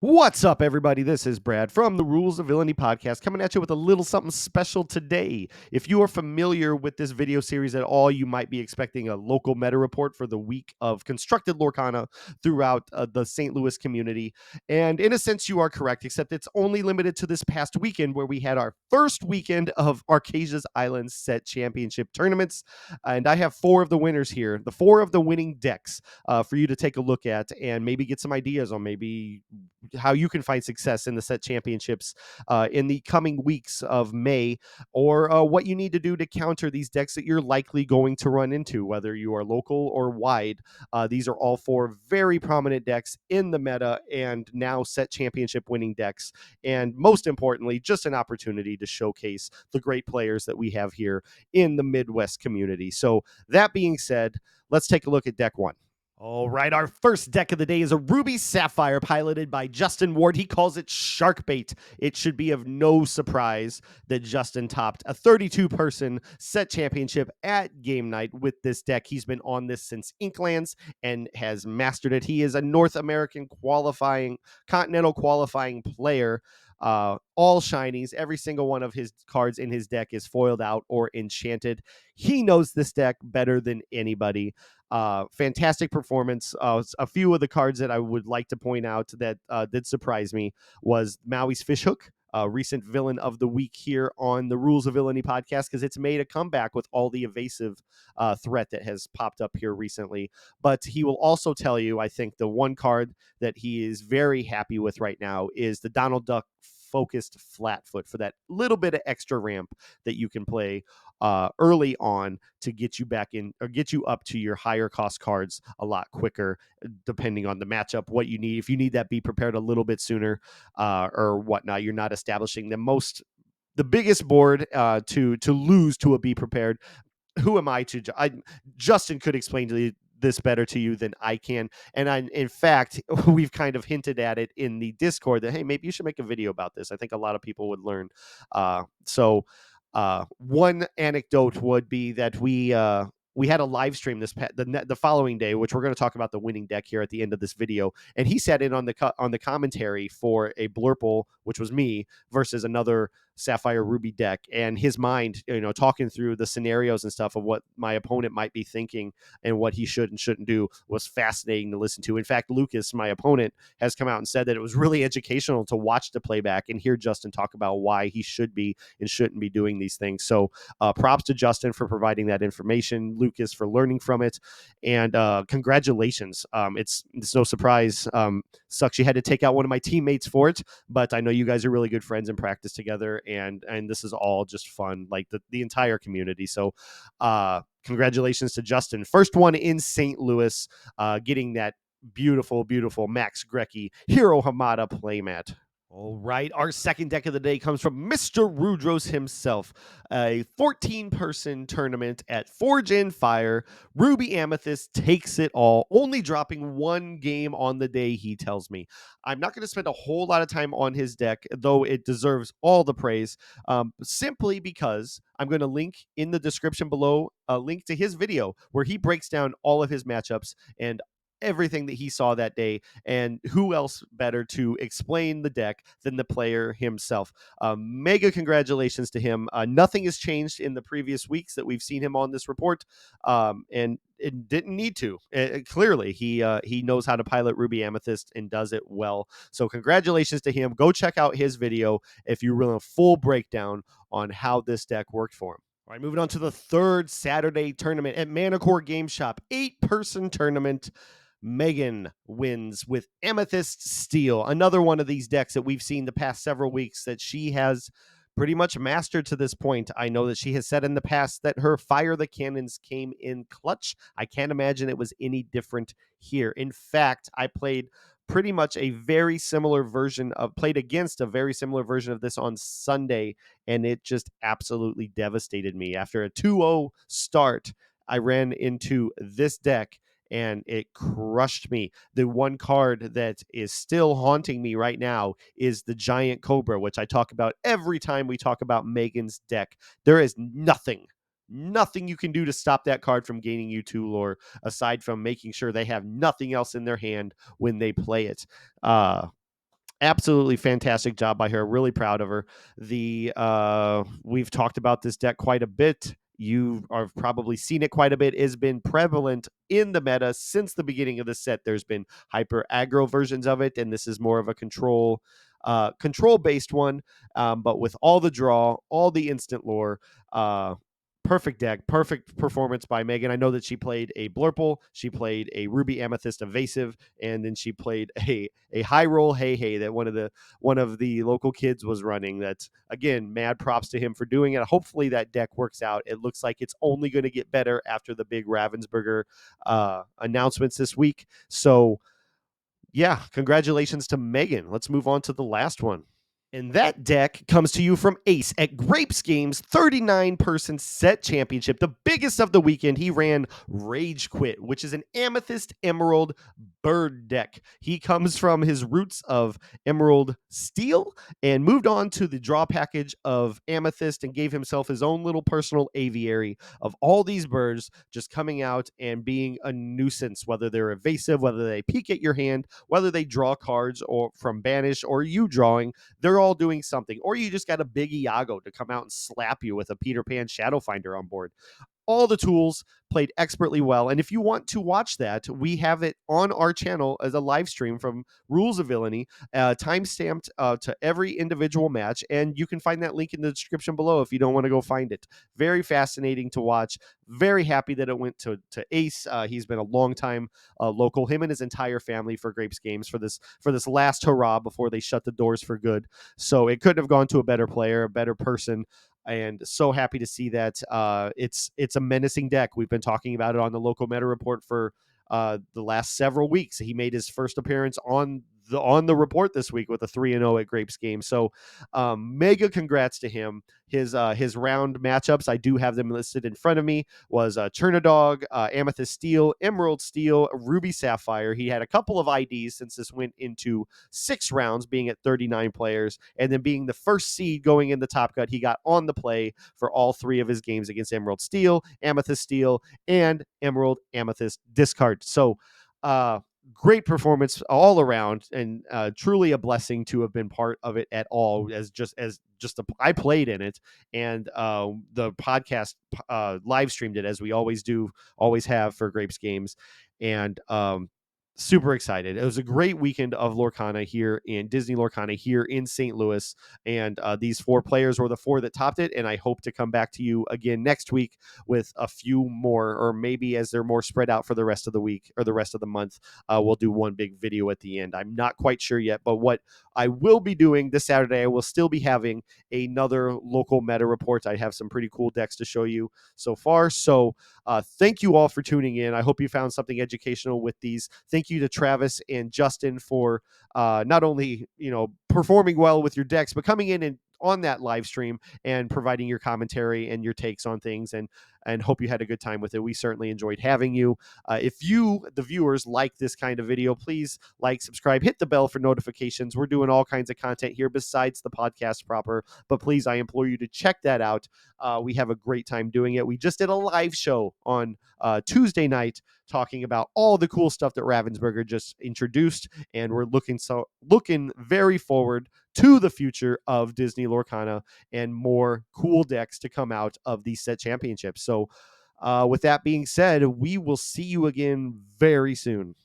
What's up, everybody? This is Brad from the Rules of Villainy podcast coming at you with a little something special today. If you are familiar with this video series at all, you might be expecting a local meta report for the week of constructed Lorcana throughout the St. Louis community. And in a sense, you are correct, except it's only limited to this past weekend where we had our first weekend of Archazia's Island Set Championship tournaments. And I have four of the winners here, the four of the winning decks for you to take a look at and maybe get some ideas on maybe how you can find success in the set championships in the coming weeks of May, or what you need to do to counter these decks that you're likely going to run into, whether you are local or wide. These are all four very prominent decks in the meta and now set championship winning decks. And most importantly, just an opportunity to showcase the great players that we have here in the Midwest community. So that being said, let's take a look at deck one. All right, our first deck of the day is a Ruby Sapphire piloted by Justin Ward. He calls it Sharkbait. It should be of no surprise that Justin topped a 32-person set championship at game night with this deck. He's been on this since Inklands and has mastered it. He is a North American continental qualifying player. All shinies, every single one of his cards in his deck is foiled out or enchanted. He knows this deck better than anybody. Fantastic performance. A few of the cards that I would like to point out that did surprise me was Maui's Fishhook, recent villain of the week here on the Rules of Villainy podcast, because it's made a comeback with all the evasive threat that has popped up here recently. But he will also tell you, I think, the one card that he is very happy with right now is the Donald Duck focused Flatfoot for that little bit of extra ramp that you can play early on to get you back in or get you up to your higher cost cards a lot quicker, depending on the matchup, what you need. If you need that, be prepared a little bit sooner or whatnot. You're not establishing the biggest board to lose to a be prepared. Who am I to? Justin could explain to you this better to you than I can. And in fact, we've kind of hinted at it in the Discord that, hey, maybe you should make a video about this. I think a lot of people would learn. One anecdote would be that we had a live stream the following day, which we're going to talk about the winning deck here at the end of this video. And he sat in on the commentary for a Blurple, which was me, versus another Sapphire Ruby deck, and his mind, talking through the scenarios and stuff of what my opponent might be thinking and what he should and shouldn't do was fascinating to listen to. In fact, Lucas, my opponent, has come out and said that it was really educational to watch the playback and hear Justin talk about why he should be and shouldn't be doing these things. So props to Justin for providing that information, Lucas for learning from it, and congratulations. It's no surprise. Sucks you had to take out one of my teammates for it, but I know you guys are really good friends and practice together, and this is all just fun, like the entire community. So congratulations to Justin, first one in St. Louis, getting that beautiful Max Grecki Hero Hamada playmat. All right, our second deck of the day comes from Mr. Rudros himself. A 14-person tournament at Forge in Fire. Ruby Amethyst takes it all, only dropping one game on the day, he tells me. I'm not going to spend a whole lot of time on his deck, though it deserves all the praise, simply because I'm going to link in the description below a link to his video where he breaks down all of his matchups and everything that he saw that day, and who else better to explain the deck than the player himself. Mega congratulations to him. Nothing has changed in the previous weeks that we've seen him on this report, and it didn't need to. Clearly, he knows how to pilot Ruby Amethyst and does it well. So congratulations to him. Go check out his video if you want a full breakdown on how this deck worked for him. All right, moving on to the third Saturday tournament at Manicore Game Shop, 8-person tournament. Megan wins with Amethyst Steel, another one of these decks that we've seen the past several weeks that she has pretty much mastered to this point. I know that she has said in the past that her Fire the Cannons came in clutch. I can't imagine it was any different here. In fact, I played pretty much a very similar version of played against a very similar version of this on Sunday, and it just absolutely devastated me. After a 2-0 start, I ran into this deck and it crushed me. The one card that is still haunting me right now is the Giant Cobra, which I talk about every time we talk about Megan's deck. There is nothing you can do to stop that card from gaining you 2 lore, aside from making sure they have nothing else in their hand when they play it. Absolutely fantastic job by her. Really proud of her. The We've talked about this deck quite a bit. You have probably seen it quite a bit. It's been prevalent in the meta since the beginning of the set. There's been hyper aggro versions of it, and this is more of a control based one. But with all the draw, all the instant lore, perfect deck, perfect performance by Megan. I know that she played a Blurple, she played a Ruby Amethyst Evasive, and then she played a high roll hey hey that one of the local kids was running. That's again, mad props to him for doing it. Hopefully that deck works out. It looks like it's only going to get better after the big Ravensburger announcements this week. So yeah, congratulations to Megan. Let's move on to the last one. And that deck comes to you from Ace at Grapes Games 39-person set championship, the biggest of the weekend. He ran Rage Quit, which is an Amethyst Emerald bird deck. He comes from his roots of Emerald Steel and moved on to the draw package of Amethyst and gave himself his own little personal aviary of all these birds just coming out and being a nuisance, whether they're evasive, whether they peek at your hand, whether they draw cards or from banish or you drawing. They're all doing something. Or you just got a big Iago to come out and slap you with a Peter Pan Shadow Finder on board. All the tools played expertly well. And if you want to watch that, we have it on our channel as a live stream from Rules of Villainy, time stamped to every individual match. And you can find that link in the description below if you don't want to go find it. Very fascinating to watch. Very happy that it went to Ace. He's been a long time local, him and his entire family, for Grapes Games for this last hurrah before they shut the doors for good. So it couldn't have gone to a better player, a better person, and so happy to see that. It's a menacing deck. We've been talking about it on the local meta report for the last several weeks. He made his first appearance on the report this week with a 3-0 at Grapes game. So mega congrats to him. His round matchups, I do have them listed in front of me, was Chernadog, Amethyst Steel, Emerald Steel, Ruby Sapphire. He had a couple of IDs since this went into 6 rounds, being at 39 players, and then being the first seed going in the top cut. He got on the play for all 3 of his games against Emerald Steel, Amethyst Steel, and Emerald Amethyst discard. So great performance all around, and truly a blessing to have been part of it at all. I played in it, and the podcast live streamed it, as we always do, always have for Grapes Games, and super excited. It was a great weekend of Lorcana here in Disney Lorcana here in St. Louis, and these 4 players were the 4 that topped it. And I hope to come back to you again next week with a few more, or maybe as they're more spread out for the rest of the week or the rest of the month, we'll do one big video at the end. I'm not quite sure yet, but what I will be doing this Saturday, I will still be having another local meta report. I have some pretty cool decks to show you so far. So thank you all for tuning in. I hope you found something educational with these. Thank you to Travis and Justin for not only performing well with your decks, but coming in and on that live stream and providing your commentary and your takes on things, and hope you had a good time with it. We certainly enjoyed having you. If you, the viewers, like this kind of video, please like, subscribe, hit the bell for notifications. We're doing all kinds of content here besides the podcast proper, but please, I implore you to check that out. We have a great time doing it. We just did a live show on Tuesday night talking about all the cool stuff that Ravensburger just introduced, and we're looking very forward to the future of Disney Lorcana and more cool decks to come out of these set championships. So with that being said, we will see you again very soon.